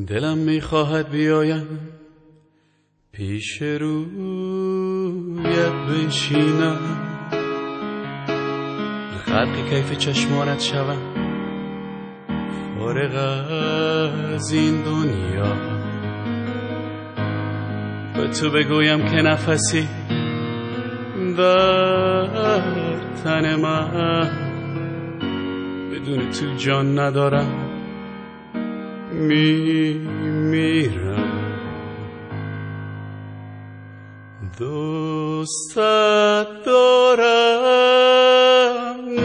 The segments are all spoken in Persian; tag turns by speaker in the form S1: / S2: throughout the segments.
S1: دلم میخواهد بیایم پیش رویت بنشینم، خلق کیف چشمانت شوم، فارغ از این دنیا. به تو بگویم که نفسی در تن من، بدون تو جان ندارم، میمیرم. دوستت دارم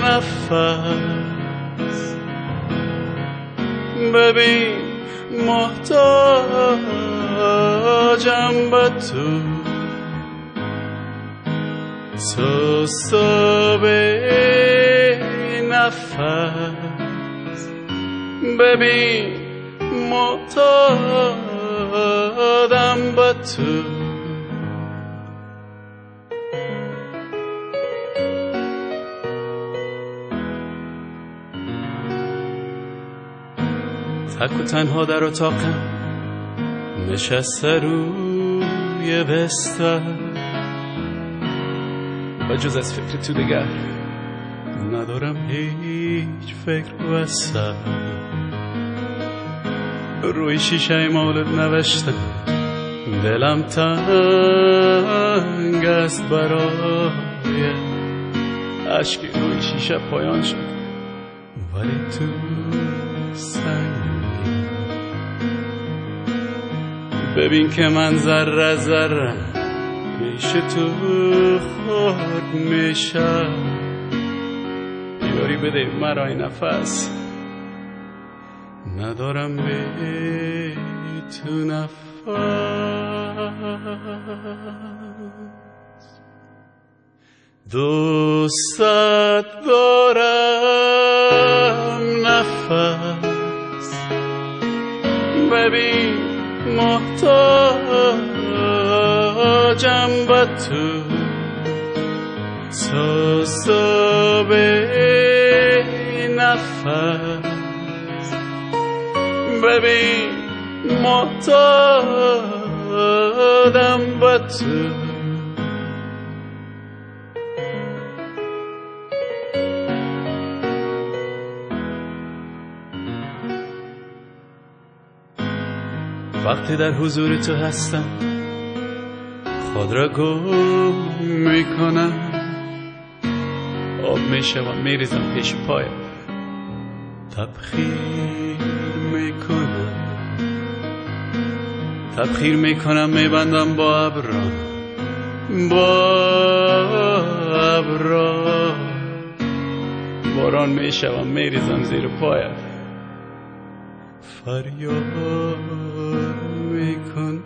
S1: نفس، ببین محتاجم به تو، به نفس، ببین محتاجم به تو. تک و تنها در اتاقم نشسته روی بستر، و جز از فکر تو دگر ندارم هیچ فکر و سر. روی شیشه مولد نوشتم دلم تنگ است برای اشکی، روی شیشه پایان شد ولی تو سنگی. ببین که من ذره ذره پیش تو خود میشم، یاری بده مرا این نفس، ندارم به تو نفس. دوستت دارم نفس، ببین محتاجم به تو، به نفس، ببین محتاجم به تو. وقتی در حضور تو هستم خود را گم میکنم، آب میشوم میریزم پیش پایم، تبخیر میکنم میبندم با ابرا، باران میشوم میریزم زیر پایم، فریاد میکنم.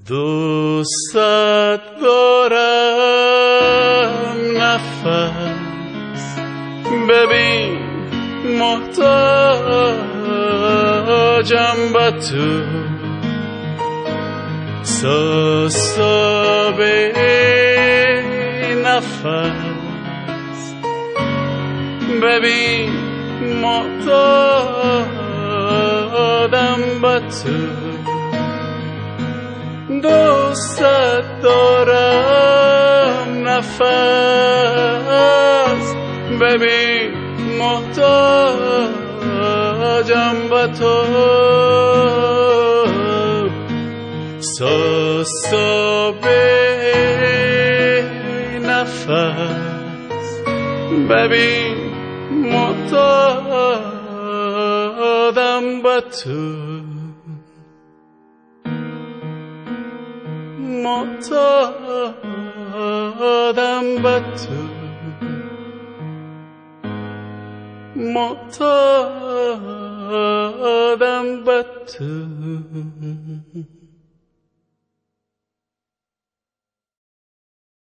S1: دوستت دارم نفس، ببین محتاجم به تو، به نفس، ببین محتاجم به تو. دوستت دارم نفس، ببین محتاجم به تو، به نفس، ببین محتاجم به تو، محتاجم به تو، محتاجم به تو.